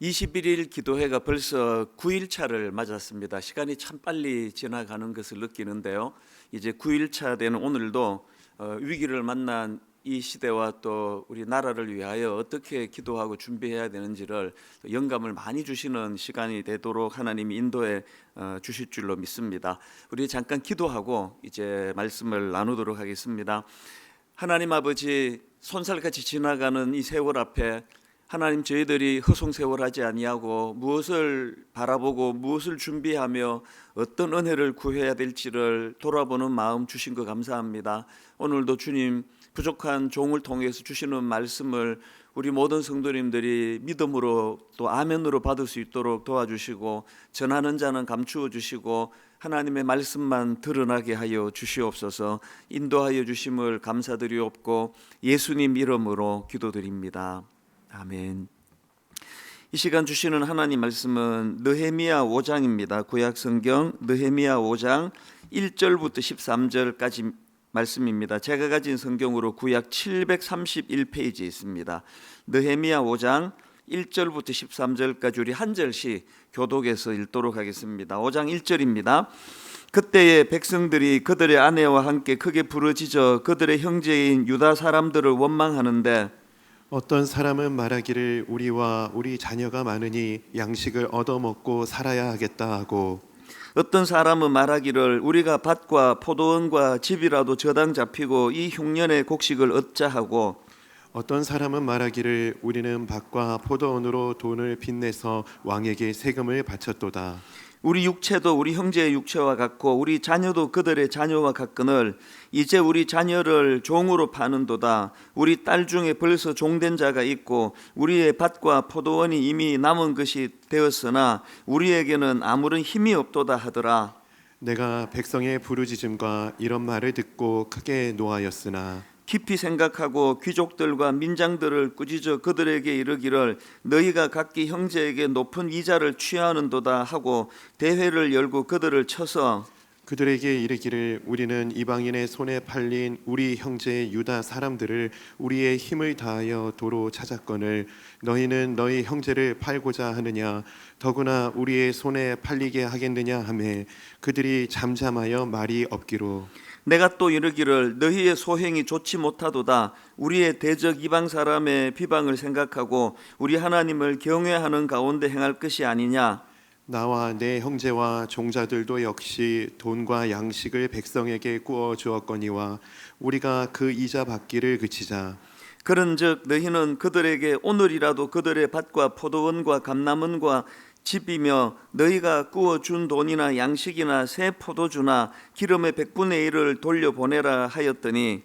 21일 기도회가 벌써 9일차를 맞았습니다. 시간이 참 빨리 지나가는 것을 느끼는데요. 이제 9일차 되는 오늘도 위기를 만난 이 시대와 또 우리 나라를 위하여 어떻게 기도하고 준비해야 되는지를 영감을 많이 주시는 시간이 되도록 하나님이 인도해 주실 줄로 믿습니다. 우리 잠깐 기도하고 이제 말씀을 나누도록 하겠습니다. 하나님 아버지, 손살같이 지나가는 이 세월 앞에 하나님, 저희들이 허송세월하지 아니하고 무엇을 바라보고 무엇을 준비하며 어떤 은혜를 구해야 될지를 돌아보는 마음 주신 거 감사합니다. 오늘도 주님, 부족한 종을 통해서 주시는 말씀을 우리 모든 성도님들이 믿음으로 또 아멘으로 받을 수 있도록 도와주시고, 전하는 자는 감추어 주시고 하나님의 말씀만 드러나게 하여 주시옵소서. 인도하여 주심을 감사드리옵고 예수님 이름으로 기도드립니다. 아멘. 이 시간 주시는 하나님 말씀은 느헤미야 5장입니다. 구약 성경 느헤미야 5장 1절부터 13절까지 말씀입니다. 제가 가진 성경으로 구약 731페이지에 있습니다. 느헤미야 5장 1절부터 13절까지 우리 한 절씩 교독해서 읽도록 하겠습니다. 5장 1절입니다. 그때의 백성들이 그들의 아내와 함께 크게 부르짖어 그들의 형제인 유다 사람들을 원망하는데, 어떤 사람은 말하기를 우리와 우리 자녀가 많으니 양식을 얻어먹고 살아야 하겠다 하고, 어떤 사람은 말하기를 우리가 밭과 포도원과 집이라도 저당 잡히고 이 흉년의 곡식을 얻자 하고, 어떤 사람은 말하기를 우리는 밭과 포도원으로 돈을 빚내서 왕에게 세금을 바쳤도다. 우리 육체도 우리 형제의 육체와 같고 우리 자녀도 그들의 자녀와 같거늘 이제 우리 자녀를 종으로 파는도다. 우리 딸 중에 벌써 종된 자가 있고 우리의 밭과 포도원이 이미 남은 것이 되었으나 우리에게는 아무런 힘이 없도다 하더라. 내가 백성의 부르짖음과 이런 말을 듣고 크게 노하였으나 깊이 생각하고 귀족들과 민장들을 꾸짖어 그들에게 이르기를 너희가 각기 형제에게 높은 이자를 취하는도다 하고 대회를 열고 그들을 쳐서 그들에게 이르기를 우리는 이방인의 손에 팔린 우리 형제 유다 사람들을 우리의 힘을 다하여 도로 찾았거늘 너희는 너희 형제를 팔고자 하느냐, 더구나 우리의 손에 팔리게 하겠느냐 하매 그들이 잠잠하여 말이 없기로, 내가 또 이르기를 너희의 소행이 좋지 못하도다. 우리의 대적 이방 사람의 비방을 생각하고 우리 하나님을 경외하는 가운데 행할 것이 아니냐. 나와 내 형제와 종자들도 역시 돈과 양식을 백성에게 구워 주었거니와 우리가 그 이자 받기를 그치자. 그런즉 너희는 그들에게 오늘이라도 그들의 밭과 포도원과 감람원과 집이며 너희가 구워준 돈이나 양식이나 새 포도주나 기름의 100분의 1을 돌려보내라 하였더니,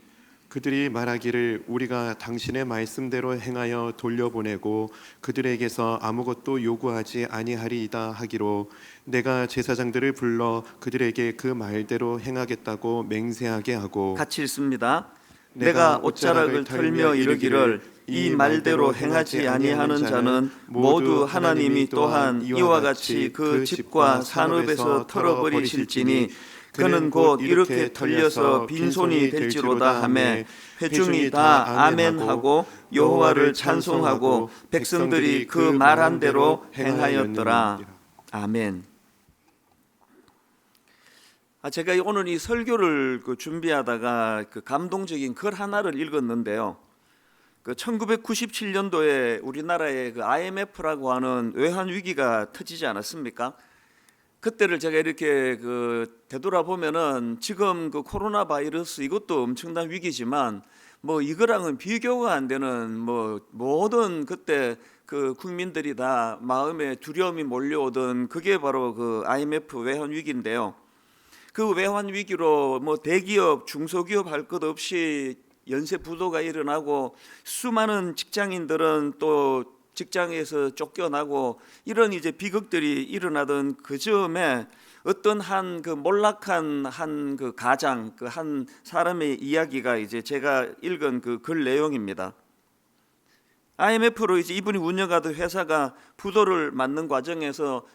그들이 말하기를 우리가 당신의 말씀대로 행하여 돌려보내고 그들에게서 아무것도 요구하지 아니하리이다 하기로, 내가 제사장들을 불러 그들에게 그 말대로 행하겠다고 맹세하게 하고, 같이 읽습니다. 내가 옷자락을 털며 이르기를 이 말대로 행하지 아니하는 자는 모두 하나님이 또한 이와 같이 그 집과 산업에서 털어버리실지니 그는 곧 이렇게 털려서 빈손이 될지로다 하매 회중이 다 아멘하고 여호와를 찬송하고 백성들이 그 말한 대로 행하였더라. 아멘. 제가 오늘 이 설교를 준비하다가 감동적인 글 하나를 읽었는데요. 1997년도에 우리나라에 IMF라고 하는 외환 위기가 터지지 않았습니까? 그때를 제가 이렇게 되돌아보면은 지금 코로나 바이러스 이것도 엄청난 위기지만 뭐 이거랑은 비교가 안 되는 모든 그때 국민들이 다 마음에 두려움이 몰려오던 그게 바로 IMF 외환 위기인데요. 그 외환 위기로 대기업, 중소기업 할 것 없이 연쇄 부도가 일어나고 수많은 직장인들은 또 직장에서 쫓겨나고 이런 이제 비극들이 일어나던 그 즈음에 어떤 한 몰락한 한 가장 한 사람의 이야기가 이제 제가 읽은 글 내용입니다. IMF로 이제 이분이 운영하던 회사가 부도를 맞는 과정에서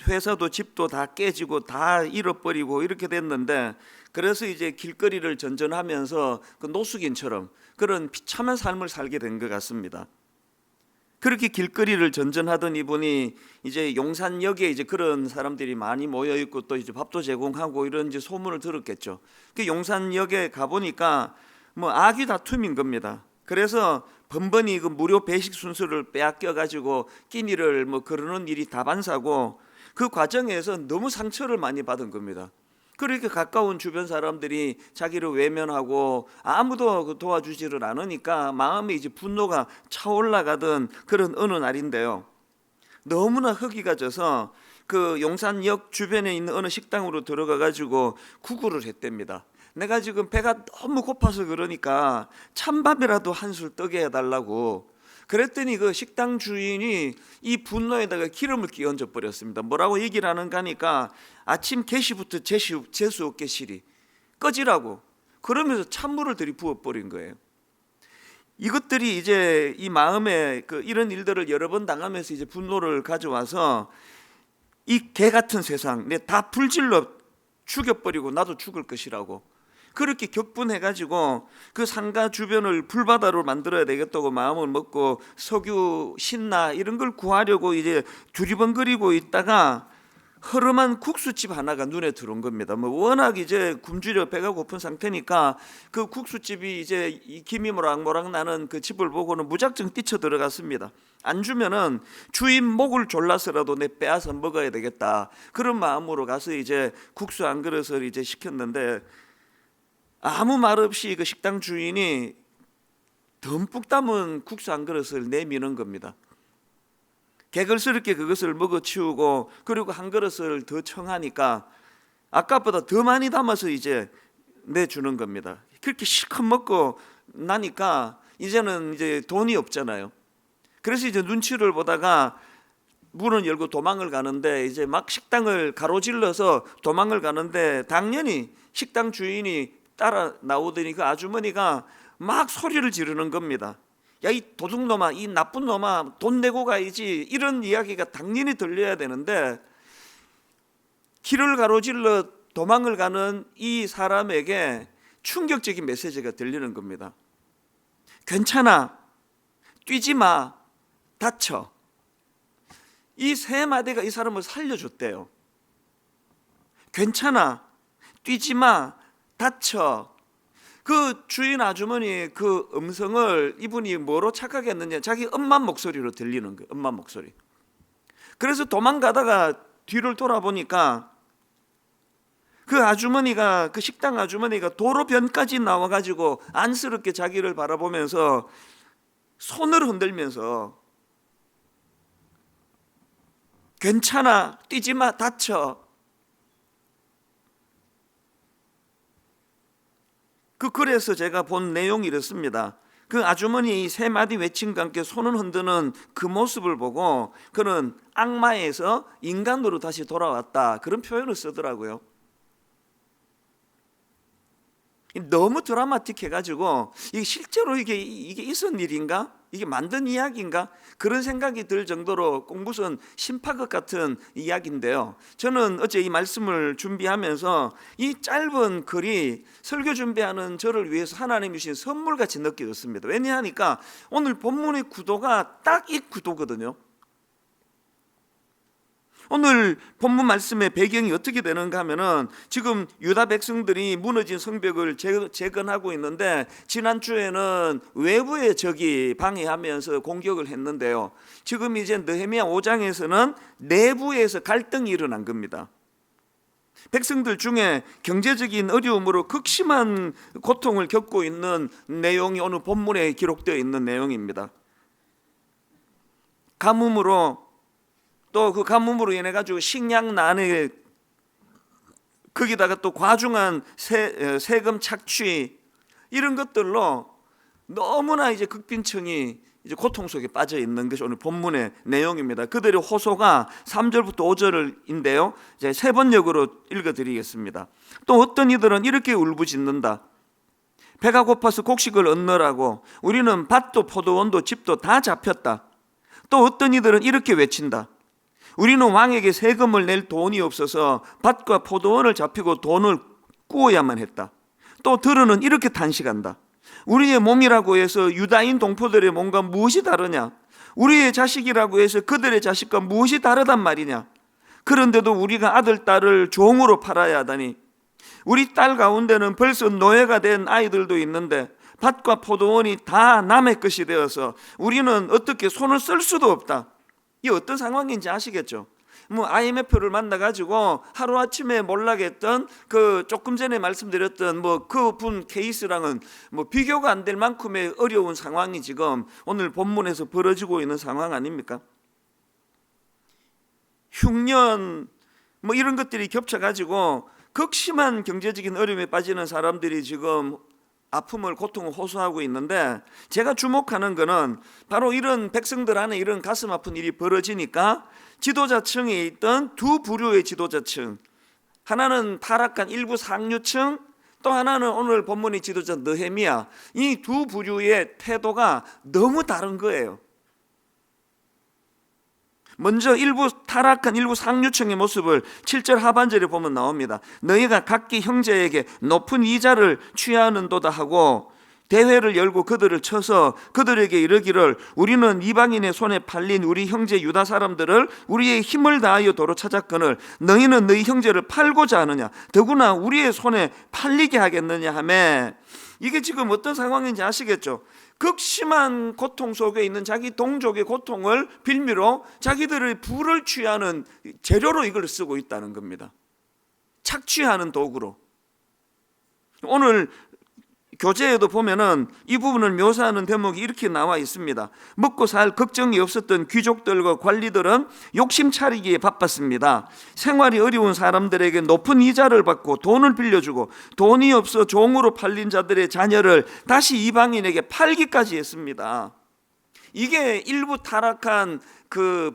회사도 집도 다 깨지고 다 잃어버리고 이렇게 됐는데, 그래서 이제 길거리를 전전하면서 노숙인처럼 그런 비참한 삶을 살게 된 것 같습니다. 그렇게 길거리를 전전하던 이분이 이제 용산역에 이제 그런 사람들이 많이 모여 있고 또 이제 밥도 제공하고 이런 이제 소문을 들었겠죠. 그 용산역에 가 보니까 뭐 악의 다툼인 겁니다. 그래서 번번이 그 무료 배식 순서를 빼앗겨 가지고 끼니를 뭐 그러는 일이 다반사고, 그 과정에서 너무 상처를 많이 받은 겁니다. 그렇게 가까운 주변 사람들이 자기를 외면하고 아무도 도와주지를 않으니까 마음에 이제 분노가 차올라가던 그런 어느 날인데요, 너무나 허기가 져서 그 용산역 주변에 있는 어느 식당으로 들어가 가지고 구걸을 했답니다. 내가 지금 배가 너무 고파서 그러니까 찬밥이라도 한술 뜨게 해달라고. 그랬더니 그 식당 주인이 이 분노에다가 기름을 끼얹어 버렸습니다. 뭐라고 얘기를 하는가 하니까 아침 개시부터 재수 없게 시리 꺼지라고, 그러면서 찬물을 들이부어 버린 거예요. 이것들이 이제 이 마음에 그 이런 일들을 여러 번 당하면서 이제 분노를 가져와서 이 개 같은 세상 내 다 불질러 죽여버리고 나도 죽을 것이라고, 그렇게 격분해가지고 그 상가 주변을 불바다로 만들어야 되겠다고 마음을 먹고 석유, 신나 이런 걸 구하려고 이제 두리번거리고 있다가 허름한 국수집 하나가 눈에 들어온 겁니다. 뭐 워낙 이제 굶주려 배가 고픈 상태니까 그 국수집이 이제 이 김이 모락모락 나는 그 집을 보고는 무작정 뛰쳐 들어갔습니다. 안 주면은 주인 목을 졸라서라도 내 빼앗아 먹어야 되겠다, 그런 마음으로 가서 이제 국수 한 그릇을 이제 시켰는데, 아무 말 없이 그 식당 주인이 듬뿍 담은 국수 한 그릇을 내미는 겁니다. 개걸스럽게 그것을 먹어치우고 그리고 한 그릇을 더 청하니까 아까보다 더 많이 담아서 이제 내주는 겁니다. 그렇게 실컷 먹고 나니까 이제는 이제 돈이 없잖아요. 그래서 이제 눈치를 보다가 문을 열고 도망을 가는데, 이제 막 식당을 가로질러서 도망을 가는데 당연히 식당 주인이 따라 나오더니 그 아주머니가 막 소리를 지르는 겁니다. 야, 이 도둑놈아, 이 나쁜 놈아, 돈 내고 가야지, 이런 이야기가 당연히 들려야 되는데 길을 가로질러 도망을 가는 이 사람에게 충격적인 메시지가 들리는 겁니다. 괜찮아, 뛰지 마, 다쳐. 이 세 마디가 이 사람을 살려줬대요. 괜찮아, 뛰지 마, 다쳐. 그 주인 아주머니 그 음성을 이분이 뭐로 착각했느냐, 자기 엄마 목소리로 들리는 거예요. 엄마 목소리. 그래서 도망가다가 뒤를 돌아보니까 그 아주머니가, 그 식당 아주머니가 도로변까지 나와가지고 안쓰럽게 자기를 바라보면서 손을 흔들면서 괜찮아, 뛰지 마, 다쳐. 그 글에서 제가 본 내용이 이렇습니다. 그 아주머니 세 마디 외침과 함께 손을 흔드는 그 모습을 보고 그는 악마에서 인간으로 다시 돌아왔다, 그런 표현을 쓰더라고요. 너무 드라마틱해가지고 이게 실제로 이게 있은 일인가? 이게 만든 이야기인가? 그런 생각이 들 정도로 꼭 무슨 심파극 같은 이야기인데요, 저는 어제 이 말씀을 준비하면서 이 짧은 글이 설교 준비하는 저를 위해서 하나님이 주신 선물같이 느껴졌습니다. 왜냐하니까 오늘 본문의 구도가 딱 이 구도거든요. 오늘 본문 말씀의 배경이 어떻게 되는가 하면은 지금 유다 백성들이 무너진 성벽을 재건하고 있는데, 지난주에는 외부의 적이 방해하면서 공격을 했는데요, 지금 이제 느헤미야 5장에서는 내부에서 갈등이 일어난 겁니다. 백성들 중에 경제적인 어려움으로 극심한 고통을 겪고 있는 내용이 오늘 본문에 기록되어 있는 내용입니다. 가뭄으로, 또 그 가뭄으로 인해 가지고 식량난에, 거기다가 또 과중한 세금 착취, 이런 것들로 너무나 이제 극빈층이 이제 고통 속에 빠져 있는 것이 오늘 본문의 내용입니다. 그들의 호소가 3절부터 5절인데요, 이제 세 번역으로 읽어드리겠습니다. 또 어떤 이들은 이렇게 울부짖는다. 배가 고파서 곡식을 얻느라고 우리는 밭도 포도원도 집도 다 잡혔다. 또 어떤 이들은 이렇게 외친다. 우리는 왕에게 세금을 낼 돈이 없어서 밭과 포도원을 잡히고 돈을 꾸어야만 했다. 또 들으는 이렇게 탄식한다. 우리의 몸이라고 해서 유다인 동포들의 몸과 무엇이 다르냐? 우리의 자식이라고 해서 그들의 자식과 무엇이 다르단 말이냐? 그런데도 우리가 아들, 딸을 종으로 팔아야 하다니. 우리 딸 가운데는 벌써 노예가 된 아이들도 있는데 밭과 포도원이 다 남의 것이 되어서 우리는 어떻게 손을 쓸 수도 없다. 이 어떤 상황인지 아시겠죠? IMF를 만나가지고 하루아침에 몰락했던 조금 전에 말씀드렸던 그분 케이스랑은 비교가 안 될 만큼의 어려운 상황이 지금 오늘 본문에서 벌어지고 있는 상황 아닙니까? 흉년 이런 것들이 겹쳐가지고 극심한 경제적인 어려움에 빠지는 사람들이 지금 아픔을, 고통을 호소하고 있는데, 제가 주목하는 것은 바로 이런 백성들 안에 이런 가슴 아픈 일이 벌어지니까 지도자층에 있던 두 부류의 지도자층, 하나는 타락한 일부 상류층, 또 하나는 오늘 본문의 지도자 느헤미야, 이 두 부류의 태도가 너무 다른 거예요. 먼저 타락한 일부 상류층의 모습을 7절 하반절에 보면 나옵니다. 너희가 각기 형제에게 높은 이자를 취하는도다 하고 대회를 열고 그들을 쳐서 그들에게 이르기를 우리는 이방인의 손에 팔린 우리 형제 유다 사람들을 우리의 힘을 다하여 도로 찾았거늘 너희는 너희 형제를 팔고자 하느냐? 더구나 우리의 손에 팔리게 하겠느냐 하며, 이게 지금 어떤 상황인지 아시겠죠? 극심한 고통 속에 있는 자기 동족의 고통을 빌미로 자기들의 부를 취하는 재료로 이걸 쓰고 있다는 겁니다. 착취하는 도구로. 오늘 교재에도 보면은 이 부분을 묘사하는 대목이 이렇게 나와 있습니다. 먹고 살 걱정이 없었던 귀족들과 관리들은 욕심 차리기에 바빴습니다. 생활이 어려운 사람들에게 높은 이자를 받고 돈을 빌려주고 돈이 없어 종으로 팔린 자들의 자녀를 다시 이방인에게 팔기까지 했습니다. 이게 일부 타락한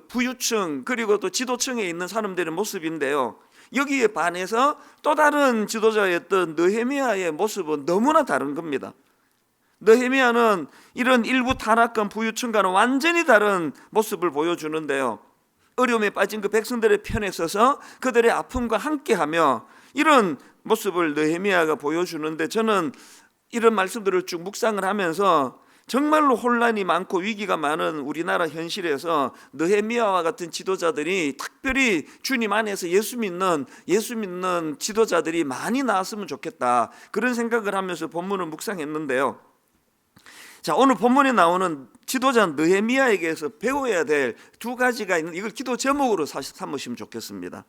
부유층 그리고 또 지도층에 있는 사람들의 모습인데요, 여기에 반해서 또 다른 지도자였던 느헤미야의 모습은 너무나 다른 겁니다. 느헤미야는 이런 일부 타락한 부유층과는 완전히 다른 모습을 보여주는데요, 어려움에 빠진 그 백성들의 편에 서서 그들의 아픔과 함께하며 이런 모습을 느헤미야가 보여주는데, 저는 이런 말씀들을 쭉 묵상을 하면서 정말로 혼란이 많고 위기가 많은 우리나라 현실에서 느헤미야와 같은 지도자들이, 특별히 주님 안에서 예수 믿는 지도자들이 많이 나왔으면 좋겠다, 그런 생각을 하면서 본문을 묵상했는데요. 자, 오늘 본문에 나오는 지도자 느헤미야에게서 배워야 될 두 가지가 있는, 이걸 기도 제목으로 삼으시면 좋겠습니다.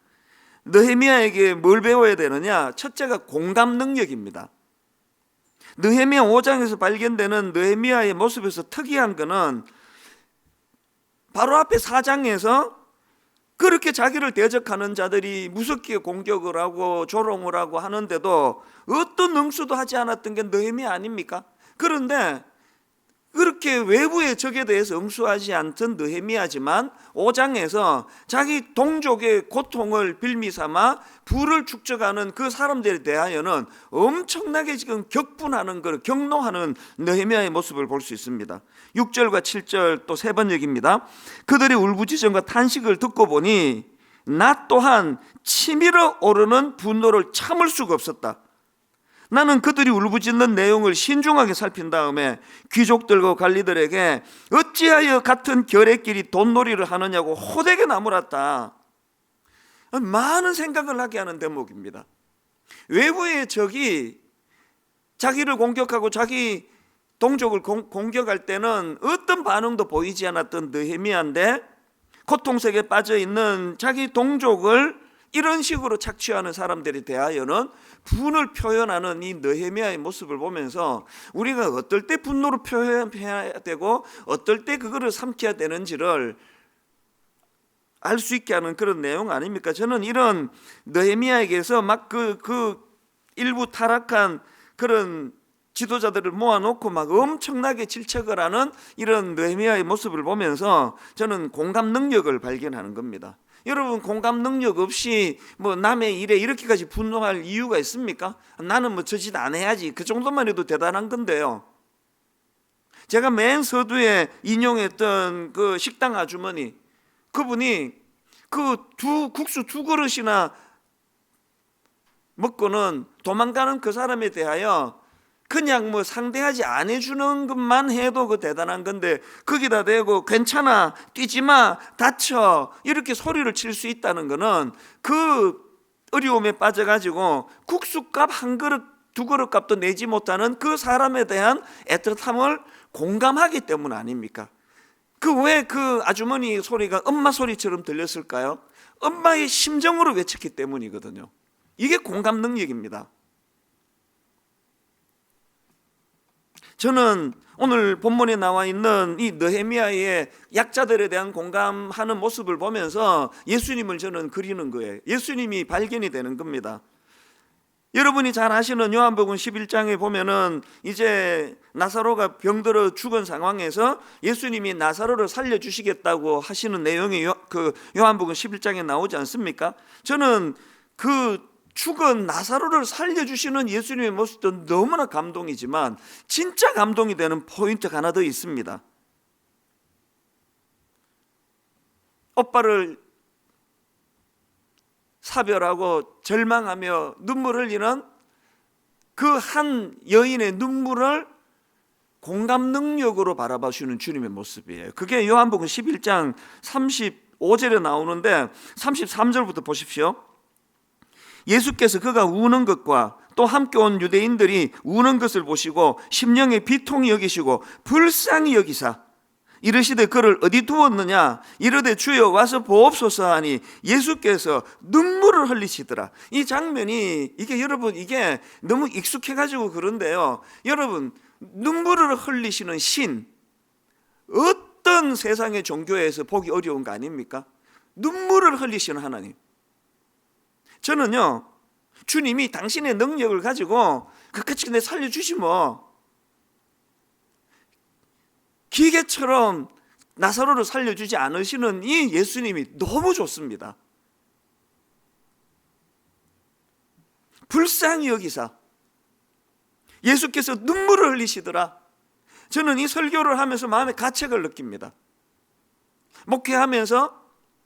느헤미야에게 뭘 배워야 되느냐? 첫째가 공감 능력입니다. 느헤미야 5장에서 발견되는 느헤미야의 모습에서 특이한 것은 바로 앞에 4장에서 그렇게 자기를 대적하는 자들이 무섭게 공격을 하고 조롱을 하고 하는데도 어떤 응수도 하지 않았던 게 느헤미야 아닙니까? 그런데 그렇게 외부의 적에 대해서 응수하지 않던 느헤미야지만 5장에서 자기 동족의 고통을 빌미삼아 부를 축적하는 그 사람들에 대하여는 엄청나게 지금 격분하는 걸, 격노하는 느헤미야의 모습을 볼 수 있습니다. 6절과 7절 또 세 번 얘기입니다. 그들의 울부짖음과 탄식을 듣고 보니 나 또한 치밀어 오르는 분노를 참을 수가 없었다. 나는 그들이 울부짖는 내용을 신중하게 살핀 다음에 귀족들과 관리들에게 어찌하여 같은 결의끼리 돈놀이를 하느냐고 호되게 나무랐다. 많은 생각을 하게 하는 대목입니다. 외부의 적이 자기를 공격하고 자기 동족을 공격할 때는 어떤 반응도 보이지 않았던 느헤미야인데, 고통색에 빠져있는 자기 동족을 이런 식으로 착취하는 사람들에 대하여는 분을 표현하는 이 느헤미야의 모습을 보면서 우리가 어떨 때 분노를 표현해야 되고 어떨 때 그거를 삼켜야 되는지를 알 수 있게 하는 그런 내용 아닙니까? 저는 이런 느헤미야에게서 막 그 일부 타락한 그런 지도자들을 모아놓고 막 엄청나게 질책을 하는 이런 느헤미야의 모습을 보면서 저는 공감 능력을 발견하는 겁니다. 여러분, 공감 능력 없이 남의 일에 이렇게까지 분노할 이유가 있습니까? 나는 저 짓 안 해야지, 그 정도만 해도 대단한 건데요. 제가 맨 서두에 인용했던 그 식당 아주머니, 그분이 국수 두 그릇이나 먹고는 도망가는 그 사람에 대하여 그냥 뭐 상대하지 안 해주는 것만 해도 그 대단한 건데 거기다 대고 괜찮아, 뛰지 마, 다쳐 이렇게 소리를 칠 수 있다는 거는 그 어려움에 빠져가지고 국수값 한 그릇 두 그릇 값도 내지 못하는 그 사람에 대한 애틋함을 공감하기 때문 아닙니까? 그 왜 그 아주머니 소리가 엄마 소리처럼 들렸을까요? 엄마의 심정으로 외쳤기 때문이거든요. 이게 공감 능력입니다. 저는 오늘 본문에 나와 있는 이 느헤미야의 약자들에 대한 공감하는 모습을 보면서 예수님을 저는 그리는 거예요. 예수님이 발견이 되는 겁니다. 여러분이 잘 아시는 요한복음 11장에 보면은 이제 나사로가 병들어 죽은 상황에서 예수님이 나사로를 살려주시겠다고 하시는 내용이 그 요한복음 11장에 나오지 않습니까? 저는 그 죽은 나사로를 살려주시는 예수님의 모습도 너무나 감동이지만 진짜 감동이 되는 포인트가 하나 더 있습니다. 오빠를 사별하고 절망하며 눈물 흘리는 그 한 여인의 눈물을 공감 능력으로 바라봐주는 주님의 모습이에요. 그게 요한복음 11장 35절에 나오는데 33절부터 보십시오. 예수께서 그가 우는 것과 또 함께 온 유대인들이 우는 것을 보시고 심령의 비통이 여기시고 불쌍히 여기사 이르시되 그를 어디 두었느냐 이르되 주여 와서 보옵소서 하니 예수께서 눈물을 흘리시더라. 이 장면이 이게 여러분 이게 너무 익숙해가지고 그런데요, 여러분 눈물을 흘리시는 신 어떤 세상의 종교에서 보기 어려운 거 아닙니까? 눈물을 흘리시는 하나님. 저는요 주님이 당신의 능력을 가지고 그까지 내 살려주시면 기계처럼 나사로를 살려주지 않으시는 이 예수님이 너무 좋습니다. 불쌍히 여기사 예수께서 눈물을 흘리시더라. 저는 이 설교를 하면서 마음의 가책을 느낍니다. 목회하면서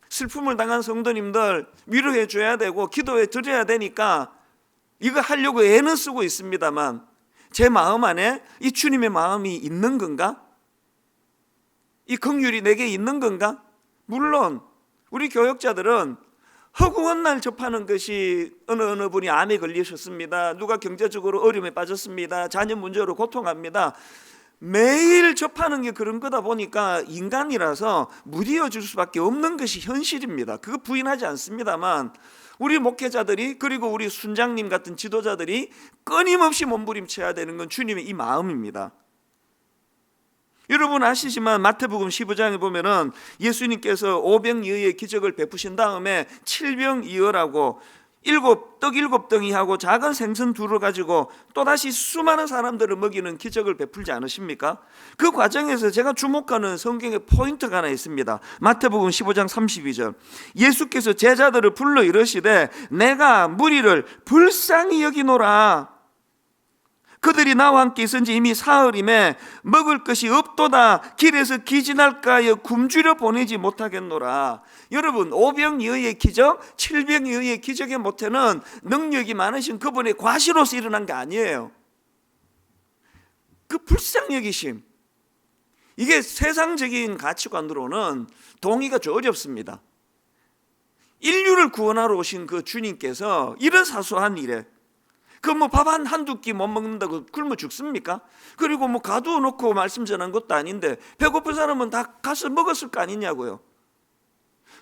슬픔을 당한 성도님들 위로해 줘야 되고 기도해 드려야 되니까 이거 하려고 애는 쓰고 있습니다만 제 마음 안에 이 주님의 마음이 있는 건가? 이 긍휼이 내게 있는 건가? 물론 우리 교역자들은 허구한 날 접하는 것이 어느 분이 암에 걸리셨습니다. 누가 경제적으로 어려움에 빠졌습니다. 자녀 문제로 고통합니다. 매일 접하는 게 그런 거다 보니까 인간이라서 무디어 줄 수밖에 없는 것이 현실입니다. 그거 부인하지 않습니다만 우리 목회자들이 그리고 우리 순장님 같은 지도자들이 끊임없이 몸부림쳐야 되는 건 주님의 이 마음입니다. 여러분 아시지만 마태복음 15장에 보면은 예수님께서 오병이어의 기적을 베푸신 다음에 칠병이어라고 떡 7덩이 하고 작은 생선 둘을 가지고 또다시 수많은 사람들을 먹이는 기적을 베풀지 않으십니까? 그 과정에서 제가 주목하는 성경의 포인트가 하나 있습니다. 마태복음 15장 32절 예수께서 제자들을 불러 이르시되 내가 무리를 불쌍히 여기노라. 그들이 나와 함께 있은지 이미 사흘임에 먹을 것이 없도다. 길에서 기진할까 하여 굶주려 보내지 못하겠노라. 여러분 오병이어의 기적, 칠병이어의 기적의 모태는 능력이 많으신 그분의 과시로서 일어난 게 아니에요. 그 불쌍히 여기심, 이게 세상적인 가치관으로는 동의가 좀 어렵습니다. 인류를 구원하러 오신 그 주님께서 이런 사소한 일에 그 뭐 밥 한두 끼 못 먹는다고 굶어 죽습니까? 그리고 뭐 가두어 놓고 말씀 전한 것도 아닌데 배고픈 사람은 다 가서 먹었을 거 아니냐고요.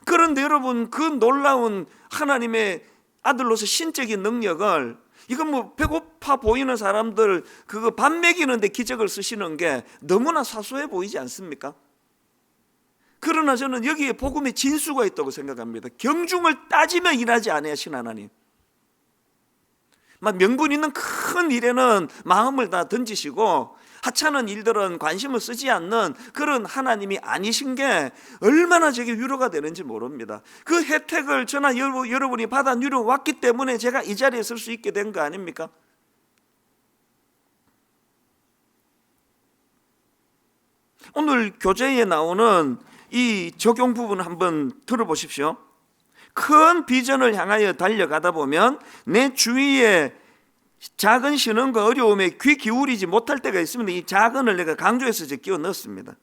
그런데 여러분 그 놀라운 하나님의 아들로서 신적인 능력을 이건 뭐 배고파 보이는 사람들 그거 밥 먹이는데 기적을 쓰시는 게 너무나 사소해 보이지 않습니까? 그러나 저는 여기에 복음의 진수가 있다고 생각합니다. 경중을 따지며 일하지 아니하신 하나님, 명분 있는 큰 일에는 마음을 다 던지시고 하찮은 일들은 관심을 쓰지 않는 그런 하나님이 아니신 게 얼마나 제게 위로가 되는지 모릅니다. 그 혜택을 저나 여러분이 받아 누려왔기 때문에 제가 이 자리에 설 수 있게 된 거 아닙니까? 오늘 교재에 나오는 이 적용 부분 한번 들어보십시오. 큰 비전을 향하여 달려가다 보면 내 주위에 작은 신음과 어려움에 귀 기울이지 못할 때가 있습니다. 이 작은을 내가 강조해서 끼워 넣었습니다.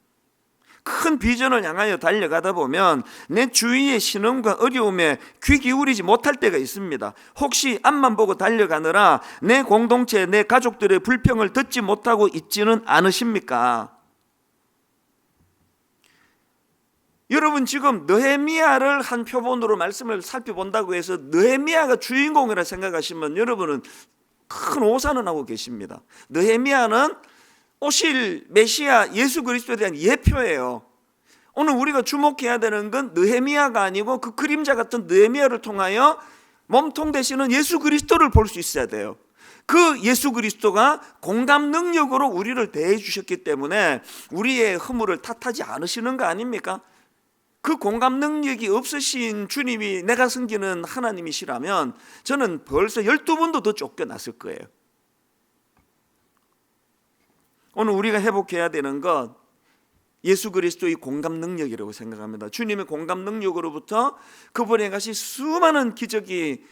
큰 비전을 향하여 달려가다 보면 내 주위의 신음과 어려움에 귀 기울이지 못할 때가 있습니다. 혹시 앞만 보고 달려가느라 내 공동체, 내 가족들의 불평을 듣지 못하고 있지는 않으십니까? 여러분, 지금 느헤미야를 한 표본으로 말씀을 살펴본다고 해서 느헤미야가 주인공이라 생각하시면 여러분은 큰 오산을 하고 계십니다. 느헤미야는 오실 메시아 예수 그리스도에 대한 예표예요. 오늘 우리가 주목해야 되는 건 느헤미야가 아니고 그 그림자 같은 느헤미야를 통하여 몸통 되시는 예수 그리스도를 볼 수 있어야 돼요. 그 예수 그리스도가 공감 능력으로 우리를 대해 주셨기 때문에 우리의 허물을 탓하지 않으시는 거 아닙니까? 그 공감 능력이 없으신 주님이 내가 섬기는 하나님이시라면 저는 벌써 12번도 더 쫓겨났을 거예요. 오늘 우리가 회복해야 되는 것, 예수 그리스도의 공감 능력이라고 생각합니다. 주님의 공감 능력으로부터 그분에 가시 수많은 기적이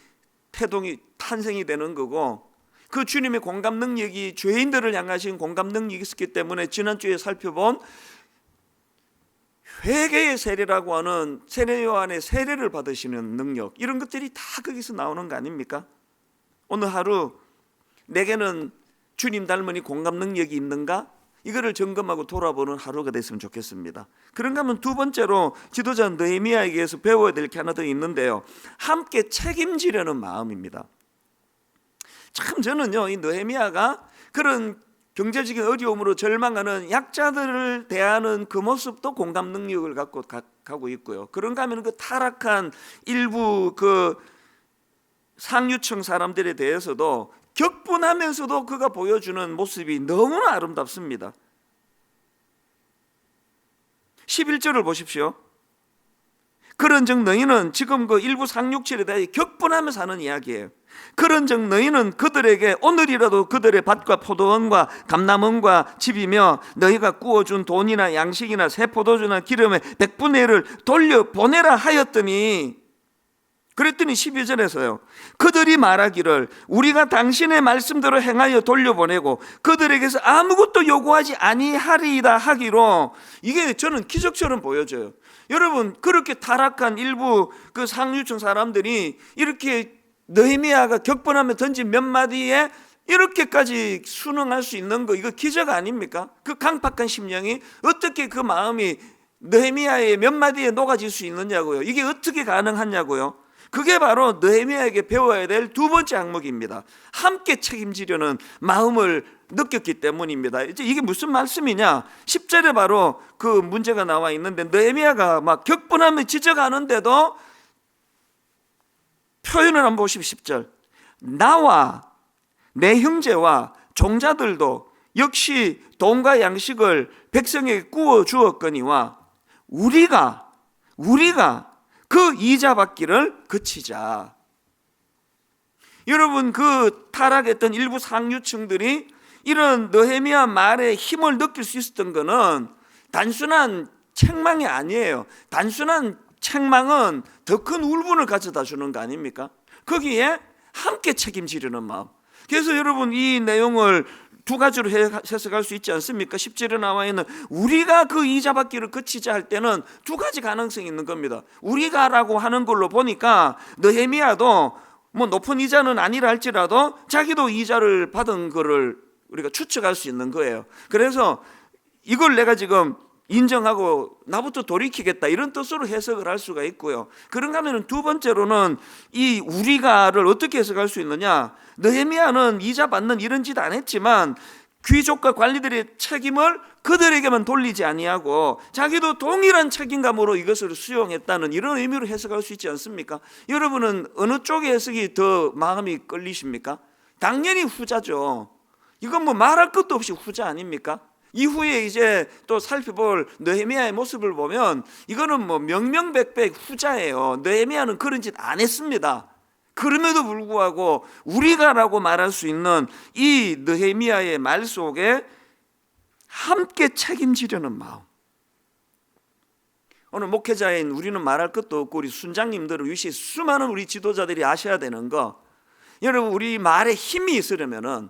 탄생이 되는 거고, 그 주님의 공감 능력이 죄인들을 향하신 공감 능력이 있었기 때문에 지난주에 살펴본 회개의 세례라고 하는 세례 요한의 세례를 받으시는 능력, 이런 것들이 다 거기서 나오는 거 아닙니까? 오늘 하루 내게는 주님 닮으니 공감 능력이 있는가? 이거를 점검하고 돌아보는 하루가 됐으면 좋겠습니다. 그런가 하면 두 번째로 지도자 느헤미야에게서 배워야 될 게 하나 더 있는데요, 함께 책임지려는 마음입니다. 참 저는요, 이 느헤미야가 그런 경제적인 어려움으로 절망하는 약자들을 대하는 그 모습도 공감 능력을 갖고 가고 있고요. 그런가 하면 그 타락한 일부 그 상류층 사람들에 대해서도 격분하면서도 그가 보여주는 모습이 너무나 아름답습니다. 11절을 보십시오. 그런즉 너희는, 지금 그 일부 상류층에 대해 격분하면서 하는 이야기예요. 그런즉 너희는 그들에게 오늘이라도 그들의 밭과 포도원과 감람원과 집이며 너희가 구워준 돈이나 양식이나 새 포도주나 기름의 100분의 1을 돌려보내라 하였더니, 그랬더니 12절에서요, 그들이 말하기를 우리가 당신의 말씀대로 행하여 돌려보내고 그들에게서 아무것도 요구하지 아니하리이다 하기로, 이게 저는 기적처럼 보여져요. 여러분, 그렇게 타락한 일부 그 상류층 사람들이 이렇게 느헤미야가 격분하며 던진 몇 마디에 이렇게까지 순응할 수 있는 거, 이거 기적 아닙니까? 그 강팍한 심령이 어떻게 그 마음이 느헤미야의 몇 마디에 녹아질 수 있느냐고요. 이게 어떻게 가능하냐고요. 그게 바로 느헤미야에게 배워야 될 두 번째 항목입니다. 함께 책임지려는 마음을 느꼈기 때문입니다. 이제 이게 무슨 말씀이냐? 10절에 바로 그 문제가 나와 있는데, 느헤미야가 막 격분하며 지적하는데도 표현을 한번 보십시오. 10절, 나와 내 형제와 종자들도 역시 돈과 양식을 백성에게 구워 주었거니와 우리가 그 이자 받기를 그치자. 여러분, 그 타락했던 일부 상류층들이 이런 느헤미야 말에 힘을 느낄 수 있었던 것은 단순한 책망이 아니에요. 단순한 책망은 더 큰 울분을 가져다 주는 거 아닙니까? 거기에 함께 책임지려는 마음. 그래서 여러분, 이 내용을 두 가지로 해석할 수 있지 않습니까? 10절에 나와 있는 우리가 그 이자 받기를 그치자 할 때는 두 가지 가능성이 있는 겁니다. 우리가라고 하는 걸로 보니까 느헤미야도 뭐 높은 이자는 아니라 할지라도 자기도 이자를 받은 거를 우리가 추측할 수 있는 거예요. 그래서 이걸 내가 지금 인정하고 나부터 돌이키겠다, 이런 뜻으로 해석을 할 수가 있고요. 그런가 하면 두 번째로는 이 우리가를 어떻게 해석할 수 있느냐? 느헤미야는 이자 받는 이런 짓 안 했지만 귀족과 관리들의 책임을 그들에게만 돌리지 아니하고 자기도 동일한 책임감으로 이것을 수용했다는 이런 의미로 해석할 수 있지 않습니까? 여러분은 어느 쪽의 해석이 더 마음이 끌리십니까? 당연히 후자죠. 이건 뭐 말할 것도 없이 후자 아닙니까? 이후에 이제 또 살펴볼 느헤미야의 모습을 보면 이거는 뭐 명명백백 후자예요. 느헤미야는 그런 짓 안 했습니다. 그럼에도 불구하고 우리가라고 말할 수 있는 이 느헤미야의 말 속에 함께 책임지려는 마음. 오늘 목회자인 우리는 말할 것도 없고 우리 순장님들을 위시 수많은 우리 지도자들이 아셔야 되는 거, 여러분, 우리 말에 힘이 있으려면은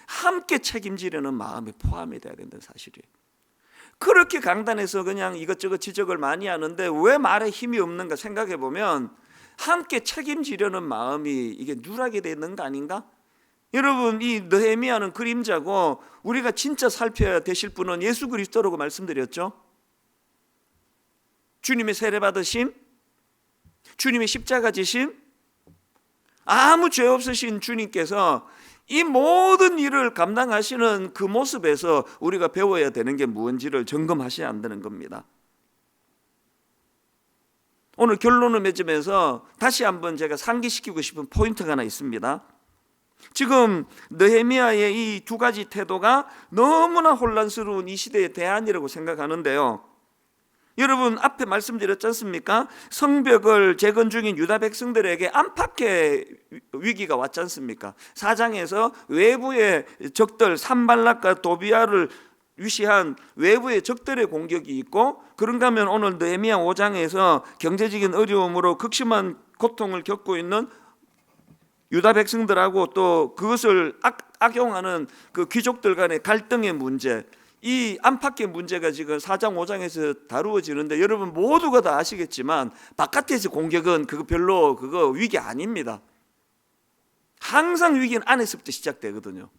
함께 책임지려는 마음이 포함이 돼야 된다는 사실이에요. 그렇게 강단에서 그냥 이것저것 지적을 많이 하는데 왜 말에 힘이 없는가 생각해 보면 함께 책임지려는 마음이 이게 누락이 되어 있는 거 아닌가? 여러분, 이 느헤미야는 그림자고 우리가 진짜 살펴야 되실 분은 예수 그리스도라고 말씀드렸죠. 주님의 세례 받으심, 주님의 십자가 지심, 아무 죄 없으신 주님께서 이 모든 일을 감당하시는 그 모습에서 우리가 배워야 되는 게 무엇인지를 점검하셔야 한다는 겁니다. 오늘 결론을 맺으면서 다시 한번 제가 상기시키고 싶은 포인트가 하나 있습니다. 지금 느헤미야의 이 두 가지 태도가 너무나 혼란스러운 이 시대의 대안이라고 생각하는데요. 여러분, 앞에 말씀드렸지 않습니까? 성벽을 재건중인 유다 백성들에게 안팎의 위기가 왔지 않습니까? 4장에서 외부의 적들 산발락과 도비아를 위시한 외부의 적들의 공격이 있고, 그런가 하면 오늘 느헤미야 5장에서 경제적인 어려움으로 극심한 고통을 겪고 있는 유다 백성들하고 또 그것을 악용하는 그 귀족들 간의 갈등의 문제, 이 안팎의 문제가 지금 4장 5장에서 다루어지는데, 여러분 모두가 다 아시겠지만 바깥에서 공격은 그거 별로 위기 아닙니다. 항상 위기는 안에서부터 시작되거든요.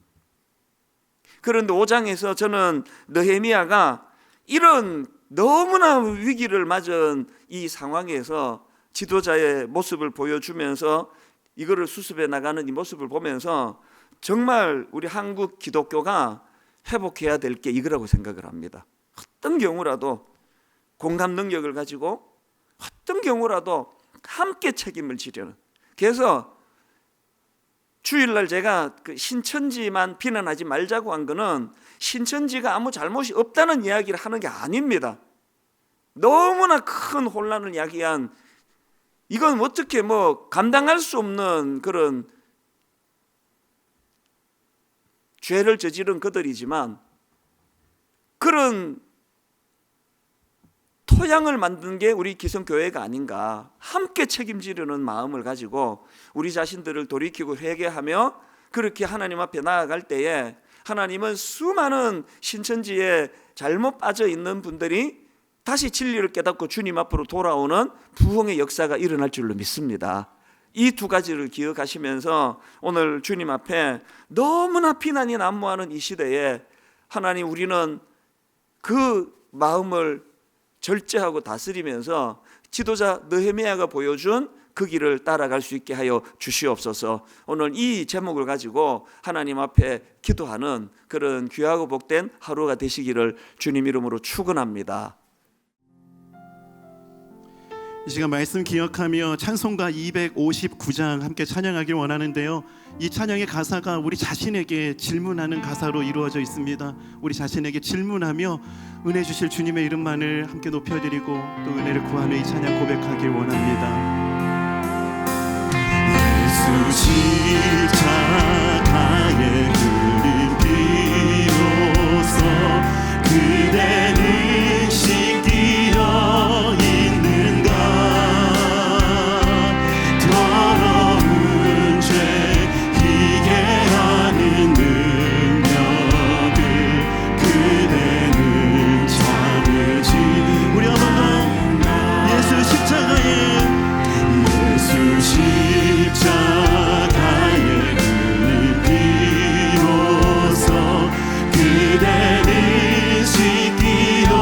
그런데 5장에서 저는 느헤미야가 이런 너무나 위기를 맞은 이 상황에서 지도자의 모습을 보여주면서 이거를 수습해 나가는 이 모습을 보면서 정말 우리 한국 기독교가 회복해야 될 게 이거라고 생각을 합니다. 어떤 경우라도 공감 능력을 가지고 어떤 경우라도 함께 책임을 지려는. 그래서 주일날 제가 그 신천지만 비난하지 말자고 한 거는 신천지가 아무 잘못이 없다는 이야기를 하는 게 아닙니다. 너무나 큰 혼란을 야기한, 이건 어떻게 감당할 수 없는 그런 죄를 저지른 그들이지만 그런 토양을 만든 게 우리 기성교회가 아닌가. 함께 책임지려는 마음을 가지고 우리 자신들을 돌이키고 회개하며 그렇게 하나님 앞에 나아갈 때에 하나님은 수많은 신천지에 잘못 빠져 있는 분들이 다시 진리를 깨닫고 주님 앞으로 돌아오는 부흥의 역사가 일어날 줄로 믿습니다. 이 두 가지를 기억하시면서 오늘 주님 앞에 너무나 피난이 난무하는 이 시대에 하나님, 우리는 그 마음을 절제하고 다스리면서 지도자 느헤미야가 보여준 그 길을 따라갈 수 있게 하여 주시옵소서. 오늘 이 제목을 가지고 하나님 앞에 기도하는 그런 귀하고 복된 하루가 되시기를 주님 이름으로 축원합니다. 이 시간 말씀 기억하며 찬송가 259장 함께 찬양하길 원하는데요. 이 찬양의 가사가 우리 자신에게 질문하는 가사로 이루어져 있습니다. 우리 자신에게 질문하며 은혜 주실 주님의 이름만을 함께 높여드리고 또 은혜를 구하며 이 찬양 고백하길 원합니다. 예수 십자가의 흘린 피로써 그대는 씻기어 있는가. 더러운 죄 희게 하는 능력을 그대는 참으시. 우리 한 번 더 예수 십자가의 흘린 피로써 그대는 씻기어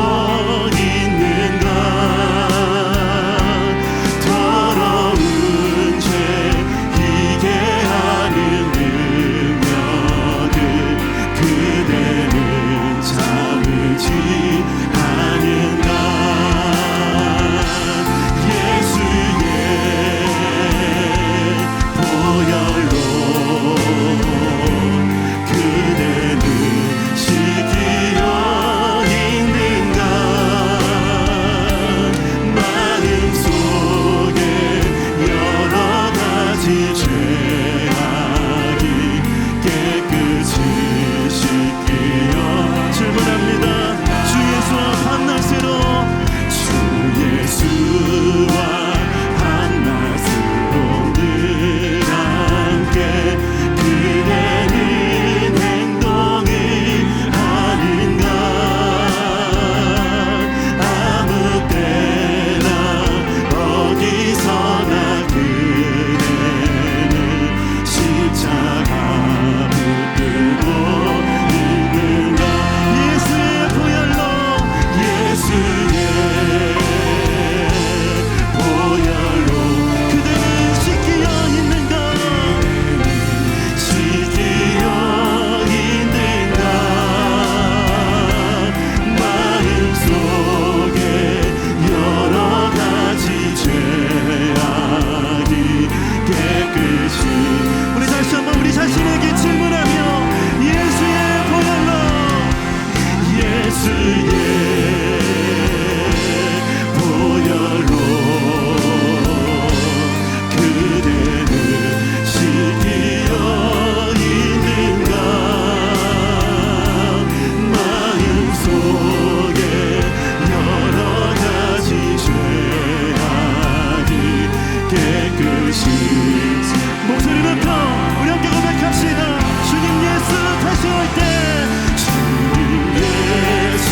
목소리 높여 우리 함께 고백합시다. 주님 예수 다시 올 때, 주님 예수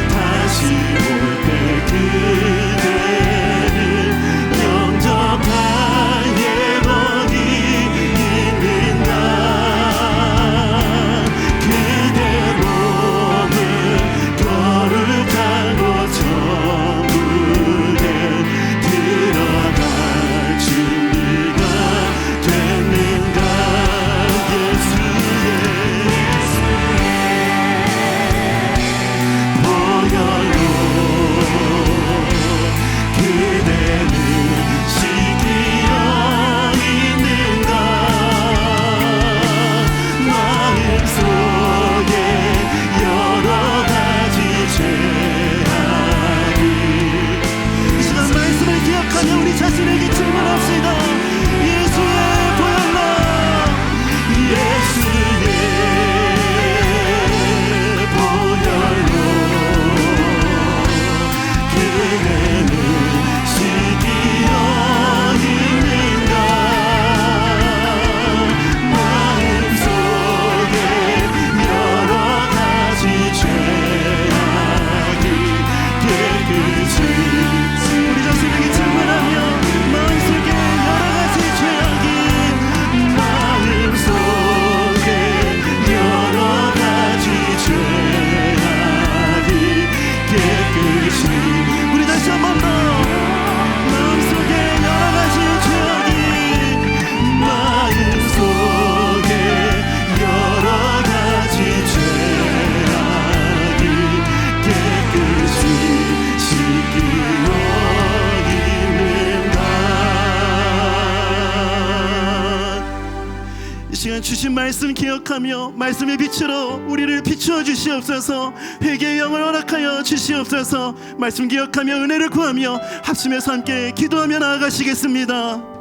다시 올 때 그대는 영접한 예언이 있는가. 그대 몸은 거룩하고 천국에 들어갈 준비가 됐는가. 예수의 보혈로 그대는 씻기어 있는가. 마음속에 여러 가지 죄악이. 이 시간 말씀을 기억하며 우리 자신에게 질문합시다. 예수의 보혈로, 예수의 보혈로 그대는 씻기어 있는가. 마음속에 여러 가지 죄악이 깨끗이. 우리 자신에게 질문하며 마음속에 여러 가지 죄악이, 마음속에 여러 가지 죄악이 깨끗이. 우리 다시 한 번 더. 마음속에 여러 가지 죄악이, 마음속에 여러 가지 죄악이 깨끗이 씻기어 있는가. 이 시간 주신 말씀 기억하며 말씀의 빛으로 우리를 비추어 주시옵소서. 회개의 영을 허락하여 주시옵소서. 말씀 기억하며 은혜를 구하며 합심해서 함께 기도하며 나아가시겠습니다.